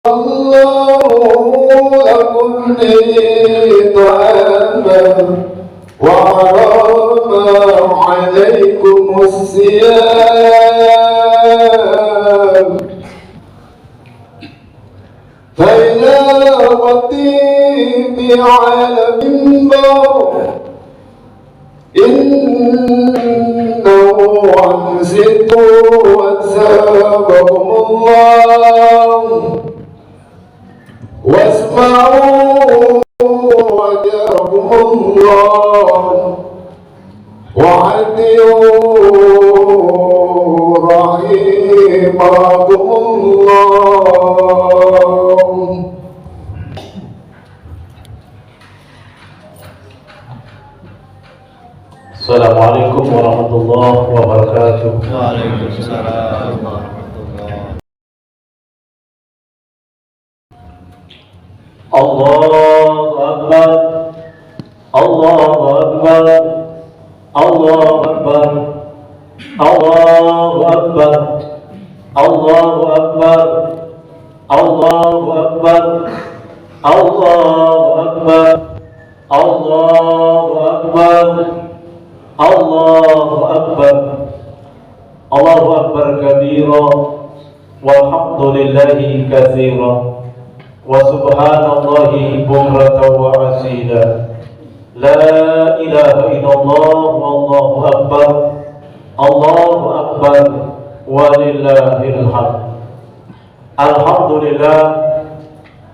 الله لكم طعاما وحرم عليكم الصيام فإذا غطيت على المنبر إنه عن ذكر وثابكم الله واسمعوا وجاكم الله وعدوا رحمكم الله. Assalamualaikum warahmatullahi wabarakatuh. Waalaikumsalam warahmatullahi. Allahu Akbar, Allahu Akbar, Allahu Akbar, Allahu Akbar, Allahu Akbar, Allahu Akbar, Allahu Akbar, Allahu Akbar, Allahu Akbar, Allahu Akbar kabira, walhamdulillahi katsira, wa subhanallahi bukratan wa asila. La ilaha illallah wallahu akbar, Allahu akbar, walillahil hamd. Alhamdulillah,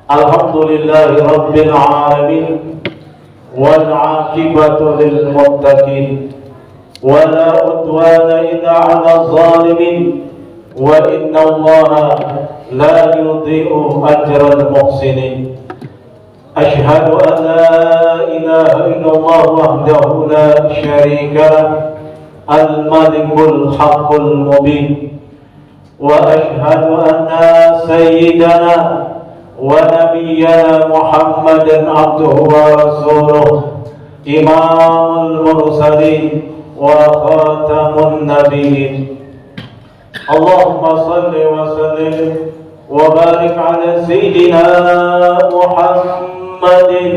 alhamdulillahi rabbil alamin, wal aqibatu lil muttaqin, wala udwana illa 'alal zalimin, wa inna Allaha la yudhi'u ajral muhsinin. Ashhadu an la ilaha illallah wahdahu la syarika lah, al-malikul haqqul mubin, wa ashhadu anna sayyidana wa nabiyyana Muhammadan abduhu wa rasuluh, imamul mursalin wa khatamun nabiyyin. Allahumma salli wa sallim wa barik ala sayyidina Muhammadin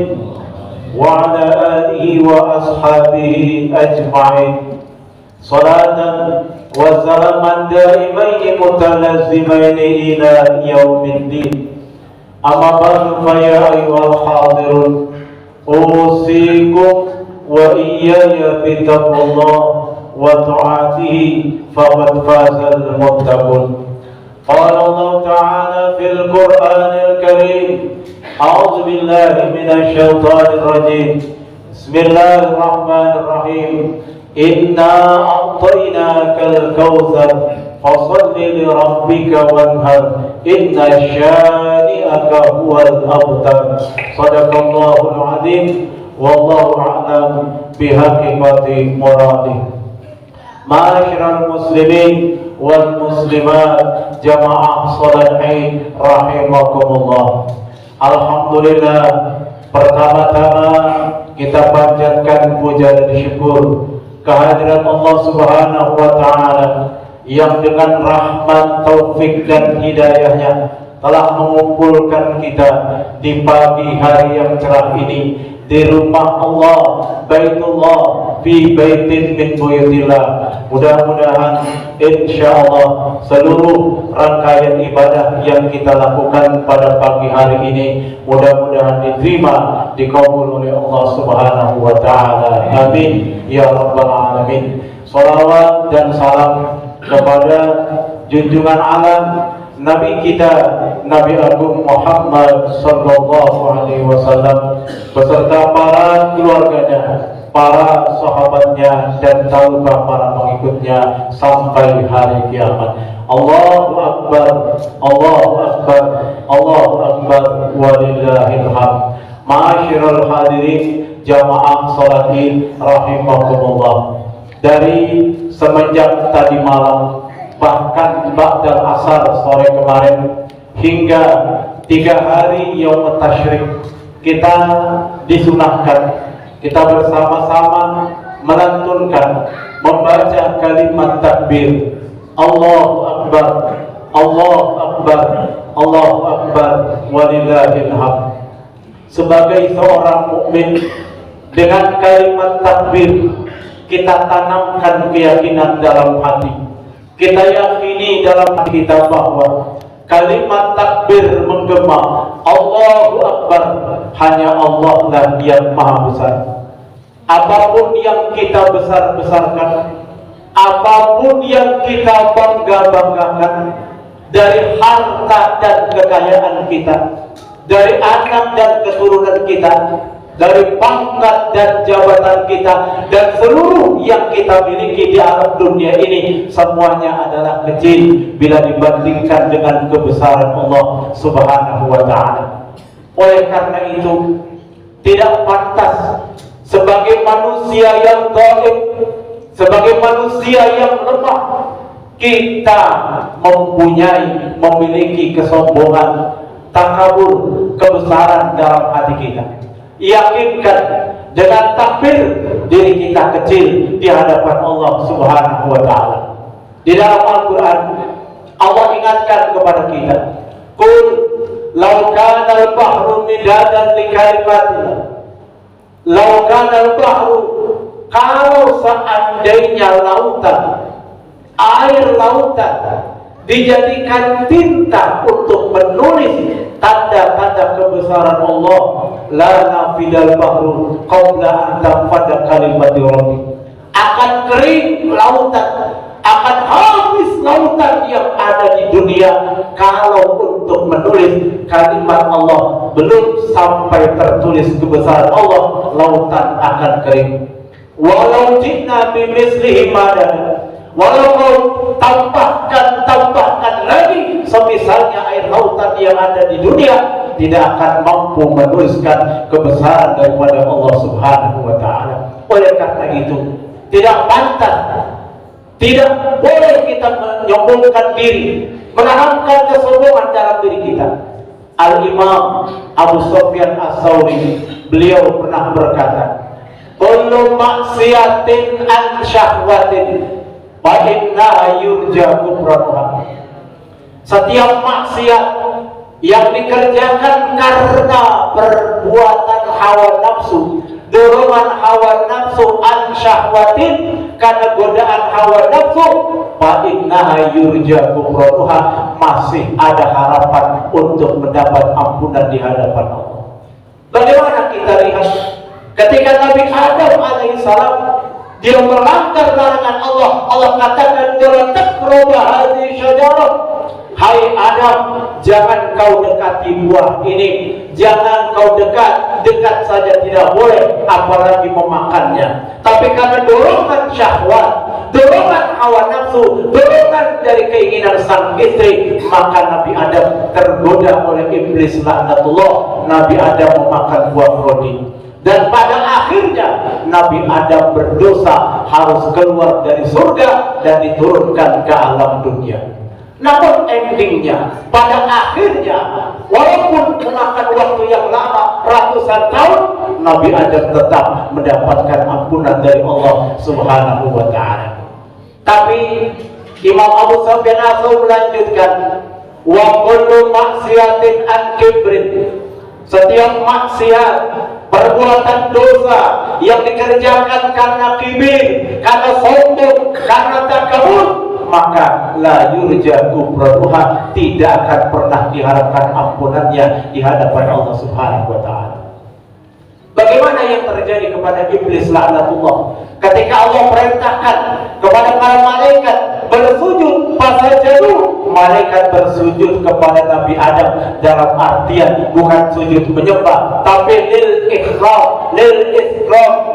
wa ala alihi wa ashabihi ajma'in. Salatan wa salaman daimaini mutalazzimaini ila yaumiddin. Amma ba'du fa ya ayyuhal hadirun, usikum wa iyaya bittaqwallah wa ta'atihi faqad fazal muttaqun. Qala Allah Ta'ala fil Qur'anil Karim, a'udzu billahi minasy syaithanir rajim. Bismillahirrahmanirrahim. Inna a'tainakal kautsar fasalli li rabbika wanhar inna syani'aka huwal abtar. Shadaqallahul azim, wallahu a'lam bihaqiqati muradih. Ma'asyiral muslimin wal muslimat, jamaah salat Id rahimakumullah. Alhamdulillah, pertama-tama kita panjatkan puja dan syukur kehadirat Allah Subhanahu wa taala yang dengan rahmat, taufik dan hidayahnya telah mengumpulkan kita di pagi hari yang cerah ini di rumah Allah, Baitullah, fi baitin min buyutillah. Mudah-mudahan insyaallah seluruh rangkaian ibadah yang kita lakukan pada pagi hari ini mudah-mudahan diterima, dikabul oleh Allah Subhanahu wa taala. Amin ya rabbal alamin. Salawat dan salam kepada junjungan alam Nabi kita, Nabi Agung Muhammad sallallahu alaihi wasallam beserta para keluarganya, para sahabatnya dan taruhlah para pengikutnya sampai hari kiamat. Allahu akbar, Allahu akbar, Allahu akbar, walillahil hamd. Ma'asyiral hadirin jamaah salat Id rahimakumullah. Dari semenjak tadi malam, bahkan ba'dal asar sore kemarin hingga 3 hari yaum tasyrik, kita disunahkan, kita bersama-sama melantunkan, membaca kalimat takbir, Allahu Akbar, Allahu Akbar, Allahu Akbar, walillahil hamd. Sebagai seorang mukmin, dengan kalimat takbir kita tanamkan keyakinan dalam hati. Kita yakini dalam hati kita bahwa kalimat takbir menggema, Allahu Akbar, hanya Allah lah yang maha besar. Apapun yang kita besar-besarkan, apapun yang kita bangga-banggakan, dari harta dan kekayaan kita, dari anak dan keturunan kita, dari pangkat dan jabatan kita, dan seluruh yang kita miliki di alam dunia ini, semuanya adalah kecil bila dibandingkan dengan kebesaran Allah Subhanahu wa Ta'ala. Oleh karena itu, tidak pantas sebagai manusia yang dhaif, sebagai manusia yang lemah, kita memiliki kesombongan, takabur, kebesaran dalam hati kita. Yakinkan dengan takbir diri kita kecil di hadapan Allah Subhanahu wa Ta'ala. Di dalam Al-Quran Allah ingatkan kepada kita, Qul law kana al-bahru midadan li kalimatillah, law kana al-bahru, kalau seandainya lautan, air lautan dijadikan tinta untuk menulis tanda-tanda kebesaran Allah, la nafidal bahru qabla an tanfada kalimati rabbi, akan kering lautan, akan habis lautan yang ada di dunia kalau untuk menulis kalimat Allah belum sampai tertulis kebesaran Allah, lautan akan kering. Walau jina bimislihi madana, walau kau tambahkan lagi semisalnya air lautan yang ada di dunia, tidak akan mampu menuliskan kebesaran daripada Allah Subhanahu wa Ta'ala. Oleh karena itu, tidak pantas, tidak boleh kita menyombongkan diri, menanamkan kesombongan dalam diri kita. Al-Imam Abu Sufyan As-Sawri, beliau pernah berkata, kullu maksiatin an syahwatin wa inna yurja kufranuha. Setiap maksiat yang dikerjakan karena perbuatan hawa nafsu, dorongan hawa nafsu, an syahwatin, karena godaan hawa nafsu, wa inna yurja kufranuha, masih ada harapan untuk mendapat ampunan di hadapan Allah. Bagaimana kita lihat ketika Nabi Adam alaihissalam dia melanggar larangan Allah. Allah katakan, "Wala taqrabu hadhihi syajarah." Hai Adam, jangan kau dekati buah ini. Jangan kau dekat saja tidak boleh, apalagi memakannya. Tapi karena dorongan syahwat, dorongan hawa nafsu, dorongan dari keinginan sang istri, maka Nabi Adam tergoda oleh iblis laknatullah. Nabi Adam memakan buah rodi. Dan pada akhirnya Nabi Adam berdosa, harus keluar dari surga dan diturunkan ke alam dunia. Namun endingnya, pada akhirnya, walaupun memakan waktu yang lama, ratusan tahun, Nabi Adam tetap mendapatkan ampunan dari Allah Subhanahu wa Ta'ala. Tapi Imam Abu Sufyan As-Sawri melanjutkan, wa kullu maksiatin an kibrin, setiap maksiat, perbuatan dosa yang dikerjakan karena kibir, karena sombong, karena takabur, maka la yurja kufranuha, tidak akan pernah diharapkan ampunannya di hadapan Allah Subhanahu wa Ta'ala. Bagaimana yang terjadi kepada iblis laknatullah ketika Allah perintahkan kepada para malaikat bersujud, fasajadu, malaikat bersujud kepada Nabi Adam, dalam artian bukan sujud menyembah, tapi lil ikram,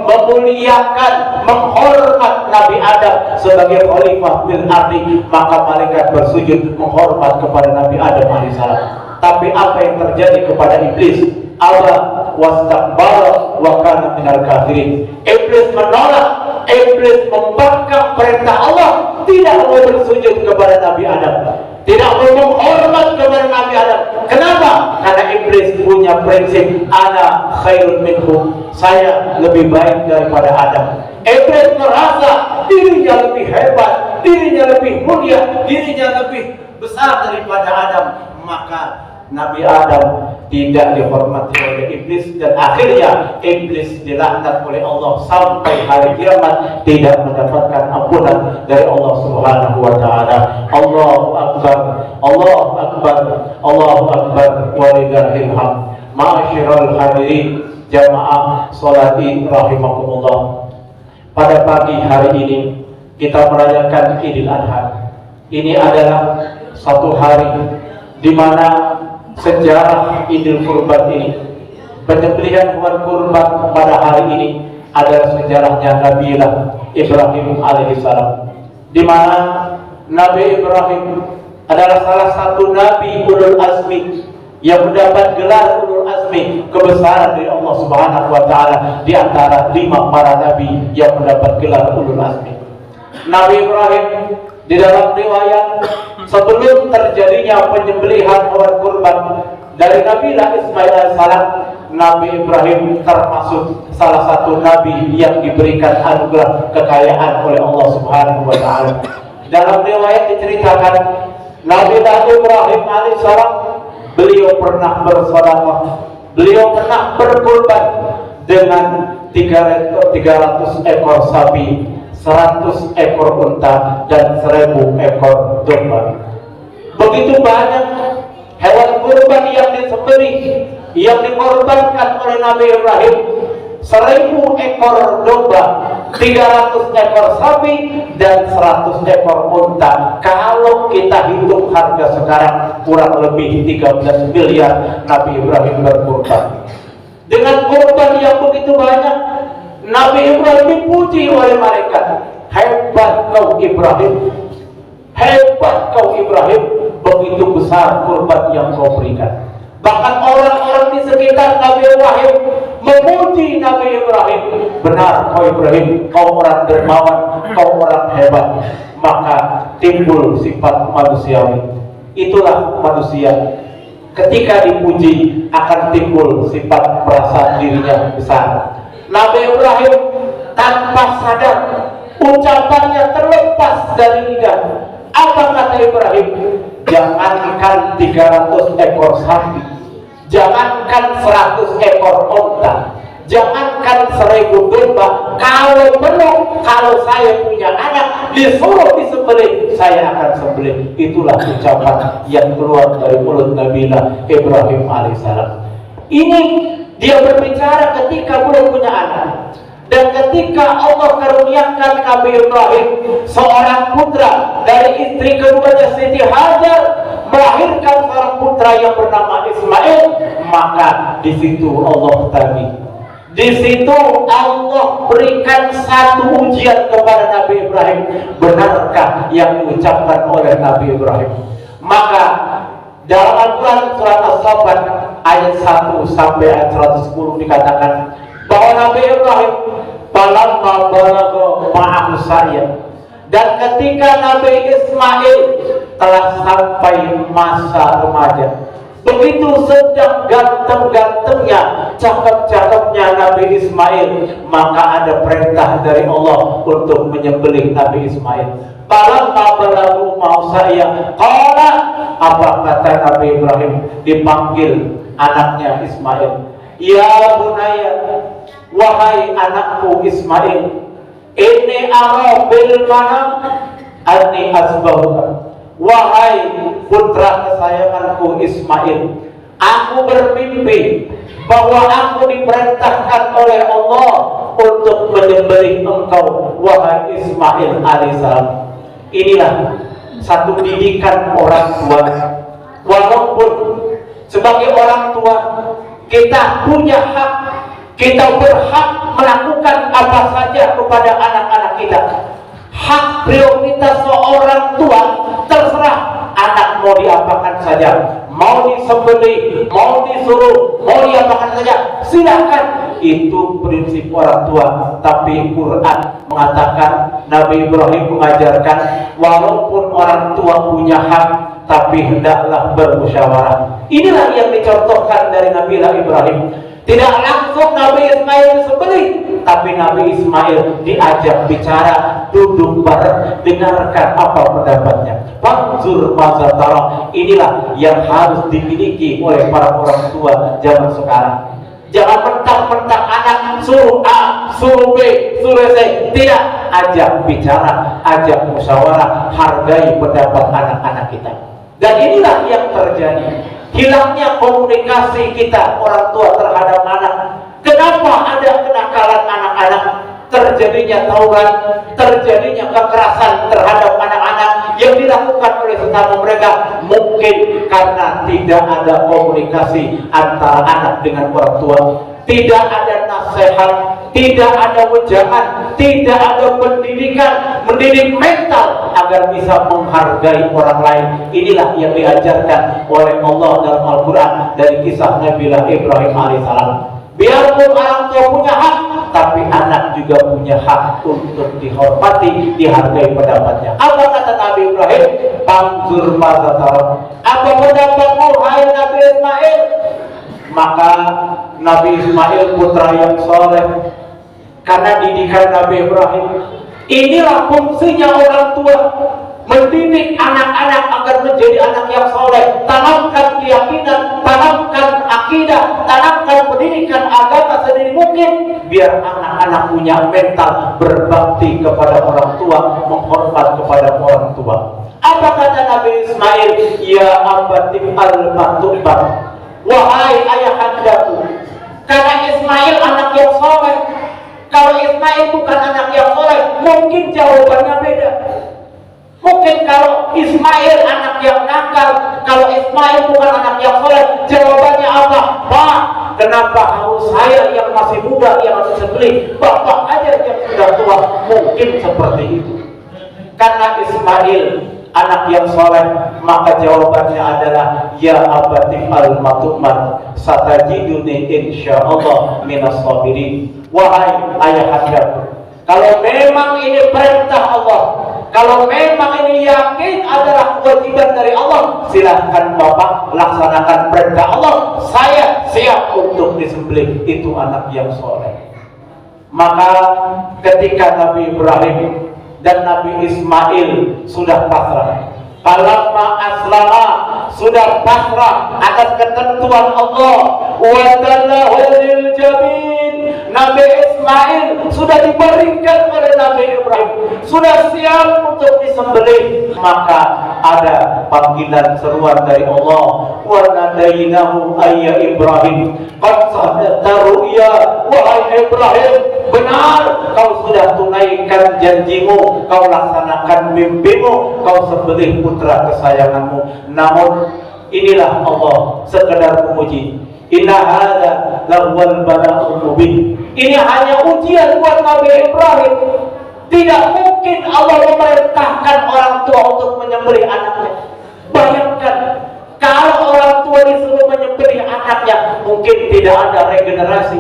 memuliakan, menghormat Nabi Adam sebagai khalifah bil ardi, maka malaikat bersujud menghormat kepada Nabi Adam alaihissalam. Tapi apa yang terjadi kepada iblis? Aba wastakbara wa kana minal kafirin. Iblis menolak, iblis membangkang perintah Allah, tidak mau bersujud kepada Nabi Adam, tidak mau menghormat kepada Nabi Adam. Kenapa? Karena iblis punya prinsip ana khairun minhu, saya lebih baik daripada Adam. Iblis merasa dirinya lebih hebat, dirinya lebih mulia, dirinya lebih besar daripada Adam. Maka Nabi Adam tidak dihormati oleh iblis, dan akhirnya iblis dilaknat oleh Allah sampai hari kiamat tidak mendapatkan ampunan dari Allah Subhanahu wa taala. Allahu akbar, Allahu akbar, Allahu akbar, walillahil hamd. Ma'asyiral hadirin jamaah sholati rahimakumullah. Pada pagi hari ini kita merayakan Idul Adha. Ini adalah satu hari di mana sejarah Idul Kurban ini, penyembelihan hewan kurban pada hari ini adalah sejarahnya Nabiullah Ibrahim alaihissalam, di mana Nabi Ibrahim adalah salah satu Nabi Ulul Azmi yang mendapat gelar Ulul Azmi, kebesaran dari Allah Subhanahu wa taala di antara 5 para nabi yang mendapat gelar Ulul Azmi. Nabi Ibrahim di dalam riwayat sebelum terjadinya penyembelihan hewan kurban dari Nabiullah Ismail alaihissalam, Nabi Ibrahim termasuk salah satu nabi yang diberikan anugerah kekayaan oleh Allah Subhanahu wa taala. Dalam riwayat diceritakan Nabiullah Ibrahim alaihissalam, beliau pernah bersedekah, beliau pernah berkurban dengan 300 ekor sapi, 100 ekor unta, dan 1000 ekor domba. Begitu banyak hewan kurban yang disembelih, yang dikorbankan oleh Nabi Ibrahim. 1000 ekor domba, 300 ekor sapi, dan 100 ekor unta. Kalau kita hitung harga sekarang, kurang lebih 13 miliar Nabi Ibrahim berkurban. Dengan kurban yang begitu banyak, Nabi Ibrahim dipuji oleh malaikat. Hebat kau Ibrahim, hebat kau Ibrahim, begitu besar kurban yang kau berikan. Bahkan orang-orang di sekitar Nabi Ibrahim memuji Nabi Ibrahim. Benar kau Ibrahim, kau orang dermawan, kau orang hebat. Maka timbul sifat manusiawi. Itulah manusia. Ketika dipuji akan timbul sifat merasa dirinya besar. Nabi Ibrahim tanpa sadar ucapannya terlepas dari lidah. Apa kata Ibrahim? Jangankan 300 ekor sapi, jangankan 100 ekor unta, jangankan 1000 domba, kalau saya punya anak disuruh disembelih, saya akan sembelih. Itulah ucapan yang keluar dari mulut Nabiullah Ibrahim alaihissalam. Ini dia berbicara ketika belum punya anak. Dan ketika Allah karuniakan Nabi Ibrahim seorang putra dari istri keduanya Siti Hajar, melahirkan seorang putra yang bernama Ismail, maka di situ Allah tadi, di situ Allah berikan satu ujian kepada Nabi Ibrahim. Benarkah yang diucapkan oleh Nabi Ibrahim? Maka dalam Al-Quran surat As-Saffat ayat 1 sampai ayat 110 dikatakan bahwa Nabi Ibrahim falamma balagha ma'ahu sa'ya, dan ketika Nabi Ismail telah sampai masa remaja, begitu sedang ganteng-gantengnya, cakep-cakepnya Nabi Ismail, maka ada perintah dari Allah untuk menyembelih Nabi Ismail. Falamma balagha ma'ahu sa'ya qala, apa kata Nabi Ibrahim? Dipanggil anaknya Ismail, ya bunaya, wahai anakku Ismail, ini ara bil manam anni asbahuka. Wahai putra kesayanganku Ismail, aku bermimpi bahwa aku diperintahkan oleh Allah untuk menyembelih engkau, wahai Ismail alaihissalam. Inilah satu didikan orang tua. Walaupun sebagai orang tua kita punya hak, kita berhak melakukan apa saja kepada anak-anak kita. Hak prioritas seorang tua, terserah anak mau diapakan saja, mau disembelih, mau disuruh, mau diapakan saja, silakan. Itu prinsip orang tua. Tapi Quran mengatakan, Nabi Ibrahim mengajarkan, walaupun orang tua punya hak, tapi hendaklah bermusyawarah. Inilah yang dicontohkan dari Nabiullah Ibrahim. Tidak langsung Nabi Ismail disembelih, tapi Nabi Ismail diajak bicara, duduk bareng, dengarkan apa pendapatnya. Fanzur maza tara. Inilah yang harus dimiliki oleh para orang tua zaman sekarang. Jangan mentang-mentang anak suruh A, suruh B, suruh C. Tidak, ajak bicara, ajak musyawarah, hargai pendapat anak-anak kita. Dan inilah yang terjadi. Hilangnya komunikasi kita orang tua terhadap anak. Kenapa ada kenakalan anak-anak? Terjadinya tawuran, terjadinya kekerasan terhadap anak-anak yang dilakukan oleh sesama mereka. Mungkin karena tidak ada komunikasi antara anak dengan orang tua. Tidak ada nasihat, tidak ada wejangan, tidak ada pendidikan, mendidik mental agar bisa menghargai orang lain. Inilah yang diajarkan oleh Allah dalam Al-Quran dari kisah Nabi Ibrahim alaihissalam. Biarpun orang tua punya hak, tapi anak juga punya hak untuk dihormati, dihargai pendapatnya. Apa kata Nabi Ibrahim? Panzur mazatara. Apa pendapatmu, hai Nabi Ismail? Maka Nabi Ismail putra yang soleh, karena didikan Nabi Ibrahim. Inilah fungsinya orang tua, mendidik anak-anak agar menjadi anak yang soleh. Tanamkan keyakinan, tanamkan akidah, tanamkan pendidikan agama sedini mungkin, biar anak-anak punya mental berbakti kepada orang tua, menghormat kepada orang tua. Apa kata Nabi Ismail? Ya abati al-matubah, wahai ayahandaku. Karena Ismail anak yang soleh. Kalau Ismail bukan anak yang soleh, mungkin jawabannya beda. Mungkin kalau Ismail anak yang nakal, kalau Ismail bukan anak yang soleh, jawabannya apa? Pak, kenapa harus saya yang masih muda yang harus disembelih? Bapak aja yang sudah tua. Mungkin seperti itu. Karena Ismail anak yang soleh, maka jawabannya adalah ya abati al-matumar satajiduni insyaallah minas sabirin. Wahai ayahandaku, kalau memang ini perintah Allah, kalau memang ini yakin adalah kewajiban dari Allah, silahkan Bapak laksanakan perintah Allah. Saya siap untuk disembelih. Itu anak yang soleh. Maka ketika Nabi Ibrahim dan Nabi Ismail sudah pasrah, falamma aslama, sudah pasrah atas ketentuan Allah, wa tallahu lil jabin, Nabi Ismail sudah diberikan oleh Nabi Ibrahim, sudah siap untuk disembelih. Maka ada panggilan seruan dari Allah, wa nadainahu ayya Ibrahim qad sadaqta ru'ya. Wahai Ibrahim, benar kau sudah tunaikan janjimu, kau laksanakan mimpimu, kau sembelih putra kesayanganmu. Namun inilah Allah sekedar memuji. Inna hadza lahwal bala'ul mubin. Ini hanya ujian buat Nabi Ibrahim. Tidak mungkin Allah memerintahkan orang tua untuk menyembelih anaknya. Bayangkan kalau orang tua disuruh menyembelih anaknya, mungkin tidak ada regenerasi.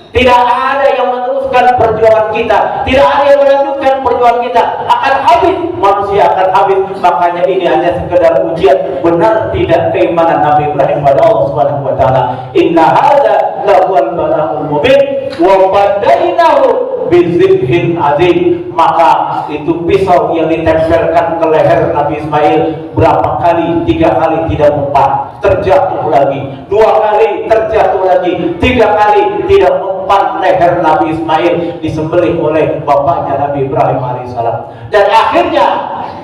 Tidak ada yang meneruskan perjuangan kita, tidak ada yang melanjutkan perjuangan kita, akan habis, manusia akan habis. Makanya ini hanya sekedar ujian. Benar tidak keimanan Nabi Ibrahim pada Allah Subhanahu wa taala. Inna hadza lahul bala'ul mubin wa fadainahu bizibhin azim. Maka itu pisau yang ditempelkan ke leher Nabi Ismail berapa kali? 3 kali tidak mempan, terjatuh lagi. 2 kali terjatuh lagi. 3 kali tidak mempan. Leher Nabi Ismail disembelih oleh bapaknya Nabi Ibrahim alaihissalam. Dan akhirnya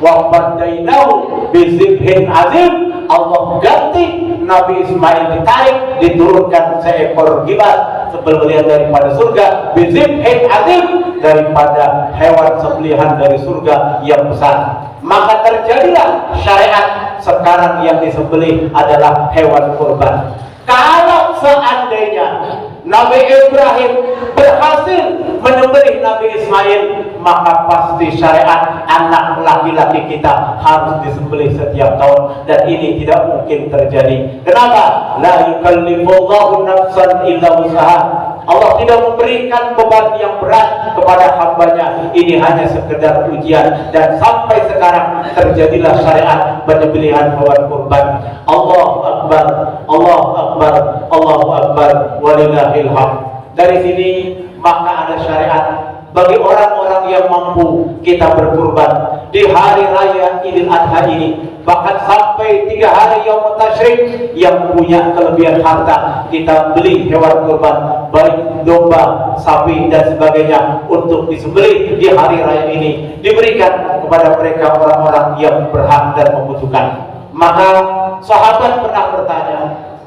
wafadainahu bizibhin azim, Allah ganti Nabi Ismail ditarik, diturunkan seekor gibas sembelihan daripada surga, bizibhin azim, daripada hewan sembelihan dari surga yang besar. Maka terjadilah syariat sekarang yang disembelih adalah hewan kurban. Kalau seandainya Nabi Ibrahim berhasil menyembelih Nabi Ismail, maka pasti syariat anak laki-laki kita harus disembelih setiap tahun, dan ini tidak mungkin terjadi. Kenapa? La yukallifullahu nafsan illa wus'aha. Allah tidak memberikan beban yang berat kepada hambanya. Ini hanya sekedar ujian, dan sampai sekarang terjadilah syariat penyembelihan hewan kurban. Allahu Akbar, Allahu Akbar, Allahu Akbar, walillahil hamd. Dari sini maka ada syariat bagi orang-orang yang mampu kita berkurban di hari raya Idul Adha ini, bahkan sampai 3 hari Yaumut Tasyrik. Yang punya kelebihan harta, kita beli hewan kurban, baik domba, sapi dan sebagainya, untuk disembelih di hari raya ini, diberikan kepada mereka orang-orang yang berhak dan membutuhkan. Maka sahabat pernah bertanya,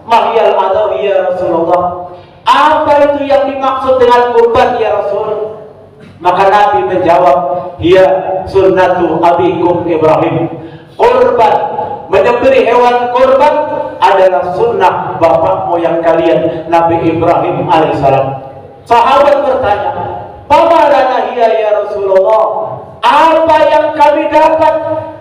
"Mahyal adawi ya Rasulullah?" Apa itu yang dimaksud dengan kurban ya Rasul? Maka Nabi menjawab, "Hiya sunnatu abikum Ibrahim." Kurban, menyembelih hewan kurban adalah sunnah bapak moyang kalian, Nabi Ibrahim alaihissalam. Sahabat bertanya, "Fama lana hiya ya Rasulullah?" Apa yang kami dapat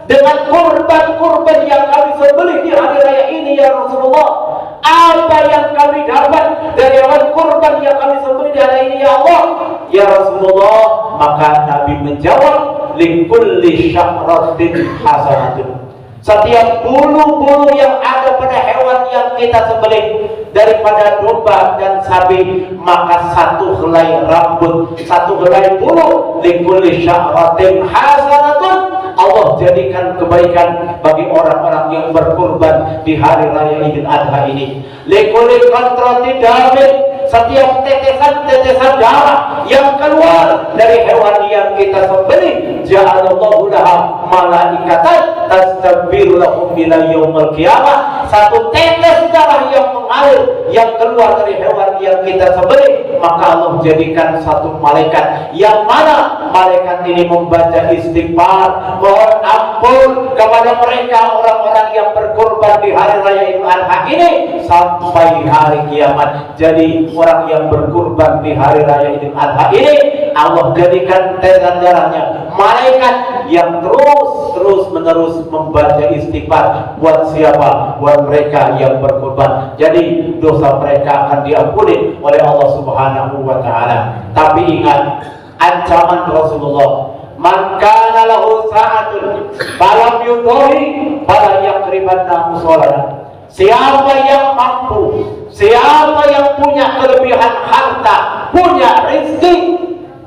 dengan kurban-kurban yang kami sembelih di hari raya ini ya Rasulullah? Apa yang kami dapat dari hewan kurban yang kami sembelih di hari ini ya Allah? Ya Rasulullah, maka Nabi menjawab, "Likulli sya'ratin hasanatun." Setiap bulu-bulu yang ada pada hewan yang kita sembelih, daripada domba dan sapi, maka satu helai rambut, satu helai bulu, likulli sya'ratin hasanatun, Allah jadikan kebaikan bagi orang-orang yang berkurban di hari raya Idul Adha ini. Likulli qatratin damin, setiap tetesan-tetesan darah yang keluar dari hewan yang kita sembelih, ja'alallahu laha malaikatan tastaghfiru lahum ila yaumil qiyamah. Satu tetes darah yang mengalir yang keluar dari hewan yang kita sembelih, maka Allah jadikan satu malaikat, yang mana malaikat ini membaca istighfar, mohon ampun kepada mereka orang-orang yang berkorban di hari raya Idul Adha ini sampai hari kiamat. Jadi orang yang berkurban di hari raya Idul Adha ini, Allah jadikan tetesan darahnya malaikat yang terus menerus membaca istighfar. Buat siapa? Buat mereka yang berkurban. Jadi dosa mereka akan diampuni oleh Allah Subhanahu wa taala. Tapi ingat ancaman Rasulullah, "Man kana lahu sa'atun falam yudhi fala yaqribanna musallana." Siapa yang mampu, siapa yang punya kelebihan harta, punya rezeki,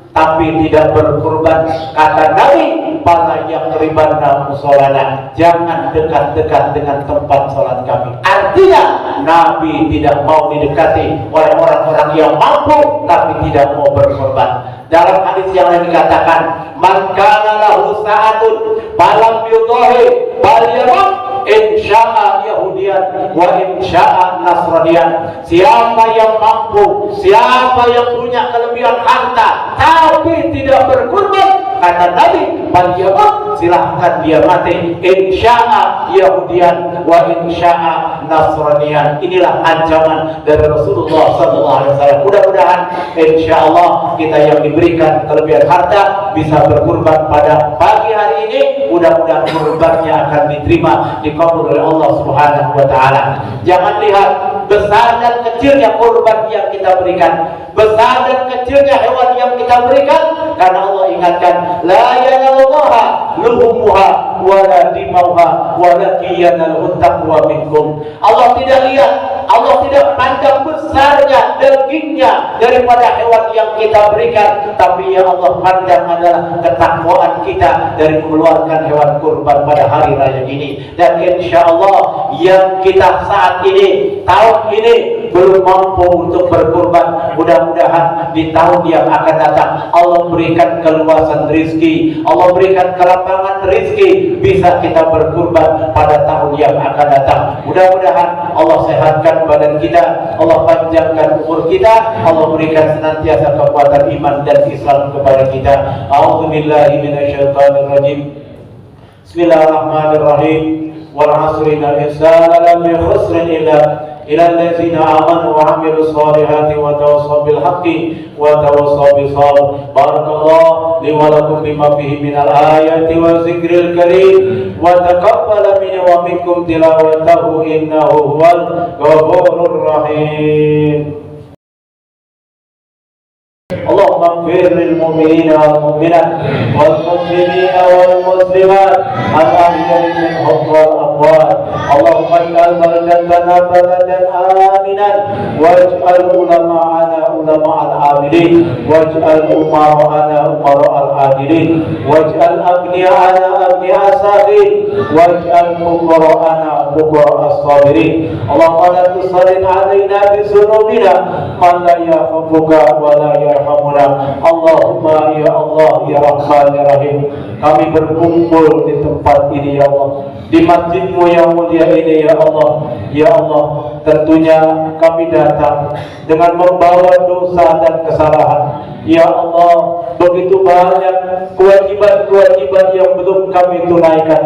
tapi tidak berkurban, kata Nabi, "Fala yaqribanna musallana." Jangan dekat-dekat dengan tempat sholat kami. Artinya Nabi tidak mau didekati oleh orang-orang yang mampu tapi tidak mau berkorban. Dalam hadis yang lain dikatakan, "Man kana lahu sa'atun falam yudhi falyamut insya'a yahudiyan wa insya'a nasraniyan." Siapa yang mampu, siapa yang punya kelebihan harta tapi tidak berkurban, kata Nabi, falyamut, silahkan dia mati, insya'a yahudiyan wa insya'a nasraniyan. Inilah ancaman dari Rasulullah SAW. Mudah-mudahan insyaallah kita yang diberikan kelebihan harta bisa berkurban pada pagi hari ini. Mudah-mudahan kurbannya akan diterima, dikabul oleh Allah Subhanahu wa taala. Jangan lihat besar dan kecilnya kurban yang kita berikan, besar dan kecilnya hewan yang kita berikan, karena Allah ingatkan, la yanalullaha luhumuha wala dimauha walakin yanaluhu taqwa minkum. Allah tidak lihat, Allah tidak pandang besarnya dagingnya daripada hewan yang kita berikan, tapi yang Allah pandang adalah ketakwaan kita dari mengeluarkan hewan kurban pada hari raya ini. Dan insya Allah yang kita saat ini, tahun ini belum mampu untuk berkurban, mudah-mudahan di tahun yang akan datang Allah berikan keluasan rizki, Allah berikan kelapangan rizki, bisa kita berkurban pada tahun yang akan datang. Mudah-mudahan Allah sehatkan badan kita, Allah panjangkan umur kita, Allah berikan senantiasa kekuatan iman dan Islam kepada kita. A'udzubillahi minasyaitonirrajim. Bismillahirrahmanirrahim. Wal 'asri innal insana lafi khusrin ila allazina amanu wa 'amilus solihati wa tawassaw bil haqqi wa tawassaw bis sabr. Barakallahu li wa lakum bima fihi minal ayati wa zikril karim wa taqabbal minni wa minkum tilawatahu innahu huwal ghafurur rahim. اغفر للمؤمنين والمؤمنات والمسلمين والمسلمات الأحياء منهم والأموات. اللهم اجعل بلدتنا بلدا آمنا واجعل علماءنا علماء العاملين واجعل أمراءنا أمراء العادلين واجعل أغنياءنا أغنياء الساخين واجعل فقراءنا فقراء الصابرين. اللهم لا تسلط علينا بذنوبنا من لا يخافك ولا يرحمنا. Allahumma ya Allah ya Rahman ya Rahim, kami berkumpul di tempat ini ya Allah, di masjid-Mu yang mulia ini ya Allah. Ya Allah, tentunya kami datang dengan membawa dosa dan kesalahan. Ya Allah, begitu banyak kewajiban-kewajiban yang belum kami tunaikan,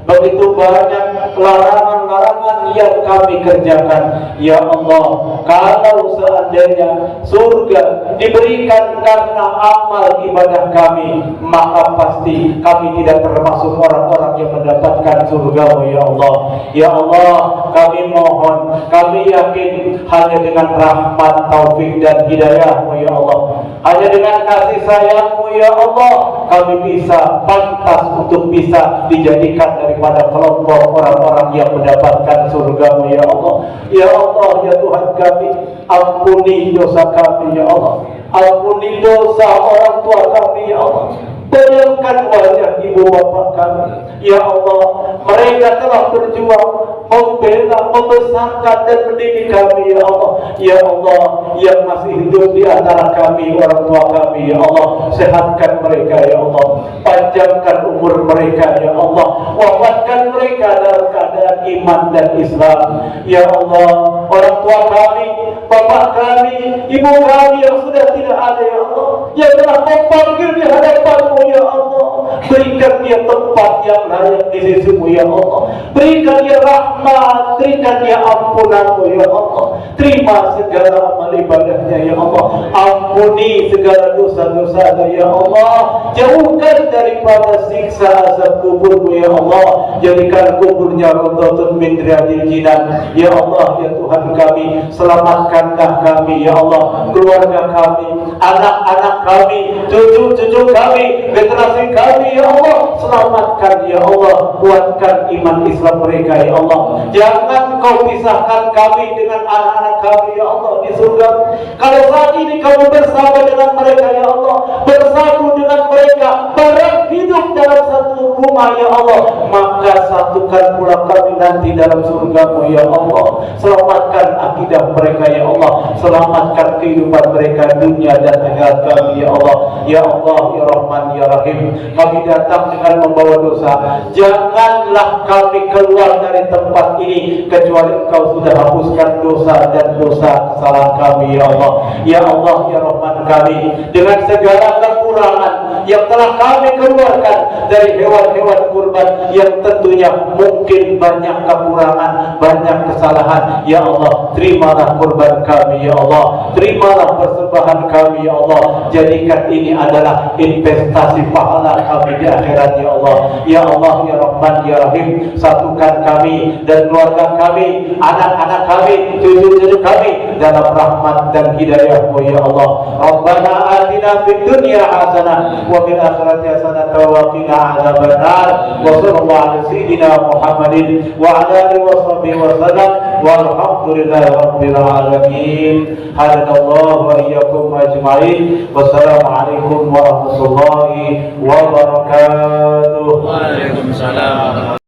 begitu banyak larangan-larangan yang kami kerjakan. Ya Allah, kalau seandainya surga diberikan karena amal ibadah kami, maka pasti kami tidak termasuk orang-orang yang mendapatkan surga-Mu ya Allah. Ya Allah, kami mohon, kami yakin hanya dengan rahmat, taufik dan hidayah-Mu ya Allah, hanya dengan kasih sayang-Mu ya Allah, kami bisa pantas untuk bisa dijadikan daripada kelompok orang-orang yang mendapatkan surga-Mu ya Allah. Ya Allah, ya Tuhan kami, ampuni dosa kami ya Allah, ampuni dosa orang tua kami ya Allah, benarkan wajah ibu bapak kami ya Allah. Mereka telah berjuang membela, membesarkan dan mendidik kami ya Allah. Ya Allah, yang masih hidup di antara kami, orang tua kami ya Allah, sehatkan mereka ya Allah, panjangkan umur mereka ya Allah, wafatkan mereka dalam keadaan iman dan Islam ya Allah. Orang tua kami, bapak kami, ibu kami yang sudah tidak ada ya Allah, yang telah memanggil di hadapan-Mu ya Allah, berikan dia tempat yang layak di sisi-Mu ya Allah, berikan dia rahmat, berikan dia ampunan-Mu ya Allah. Terima segala amal ibadahnya ya Allah, ampuni segala dosa-dosanya ya Allah, jauhkan daripada siksa azab kubur-Mu ya Allah, jadikan kuburnya rawdatun min riyadil jinan ya Allah. Ya Tuhan kami, selamatkanlah kami ya Allah, keluarga kami, anak-anak kami, cucu-cucu kami, generasi kami ya Allah, selamatkan ya Allah, kuatkan iman Islam mereka ya Allah. Jangan Kau pisahkan kami dengan anak-anak kami ya Allah di surga. Kalau saat ini Kamu bersama dengan mereka ya Allah, bersatu dengan mereka, bareng hidup dalam satu rumah ya Allah, maka satukan pula kami nanti dalam surga-Mu ya Allah. Selamatkan akidah mereka ya Allah, selamatkan kehidupan mereka dunia dan akhirat kami ya Allah. Ya Allah, ya Rahman, ya Rahim, kami datang dengan membawa dosa. Janganlah kami keluar dari tempat ini kecuali Engkau sudah hapuskan dosa dan dosa kesalahan kami ya Allah. Ya Allah, ya Rahman kami, dengan segala kekurangan yang telah kami keluarkan dari hewan-hewan kurban yang tentunya mungkin banyak kekurangan, banyak kesalahan ya Allah, terimalah kurban kami ya Allah, terimalah persembahan kami ya Allah, jadikan ini adalah investasi pahala kami di akhirat ya Allah. Ya Allah, ya Rahman, ya Rahim, satukan kami dan keluarga kami, anak-anak kami, cucu-cucu kami dalam rahmat dan hidayah-Mu ya Allah. Rabbana atina fid dunya hasanah wa fil akhirati hasanah wa qina adzabannar. Wa sallallahu ala sayyidina Muhammadin wa ala alihi wa sahbihi wa sallam walhamdulillahi rabbil alamin. Hadanallahu wa iyyakum ajma'in. Wassalamualaikum warahmatullahi wabarakatuh. Waalaikumsalam.